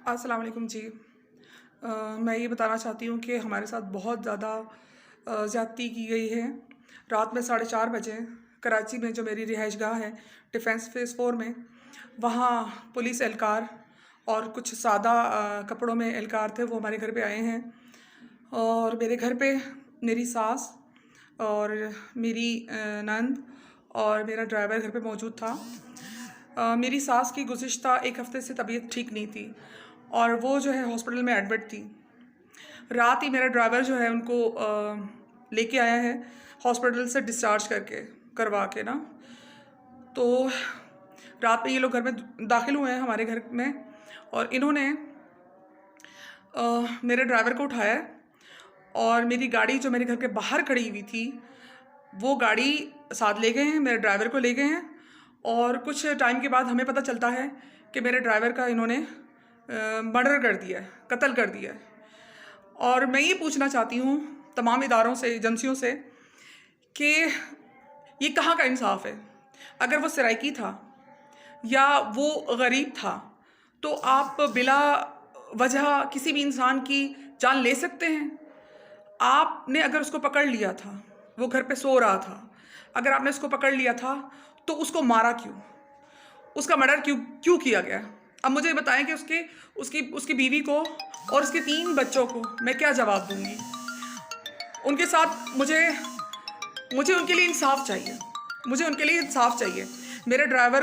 अस्सलाम वालेकुम जी। मैं ये बताना चाहती हूँ कि हमारे साथ बहुत ज़्यादा ज़्यादती की गई है। रात में 4:30 बजे कराची में जो मेरी रिहाइशगाह है डिफेंस फेज़ 4 में, वहाँ पुलिस एहलकार और कुछ सादा कपड़ों में एहलकार थे, वो हमारे घर पे आए हैं। और मेरे घर पे मेरी सास और मेरी नंद और मेरा ड्राइवर घर पे मौजूद था। मेरी सास की गुज़िश्ता 1 हफ़्ते से तबीयत ठीक नहीं थी और वो जो है हॉस्पिटल में एडमिट थी। रात ही मेरा ड्राइवर जो है उनको लेके आया है हॉस्पिटल से डिस्चार्ज करवा के ना। तो रात में ये लोग घर में दाखिल हुए हैं हमारे घर में और इन्होंने मेरे ड्राइवर को उठाया और मेरी गाड़ी जो मेरे घर के बाहर खड़ी हुई थी वो गाड़ी साथ ले गए हैं, मेरे ड्राइवर को ले गए हैं। और कुछ टाइम के बाद हमें पता चलता है कि मेरे ड्राइवर का इन्होंने मर्डर कर दिया है, कत्ल कर दिया है। और मैं ये पूछना चाहती हूँ तमाम इदारों से, एजेंसियों से कि ये कहाँ का इंसाफ है। अगर वो सराइकी था या वो गरीब था तो आप बिला वजह किसी भी इंसान की जान ले सकते हैं। आपने अगर उसको पकड़ लिया था, वो घर पे सो रहा था, अगर आपने उसको पकड़ लिया था तो उसको मारा क्यों? उसका मर्डर क्यों क्यों किया गया? अब मुझे बताएं कि उसकी उसकी बीवी को और उसके 3 बच्चों को मैं क्या जवाब दूंगी? उनके साथ मुझे मुझे उनके लिए इंसाफ चाहिए। मुझे उनके लिए इंसाफ चाहिए। मेरे ड्राइवर को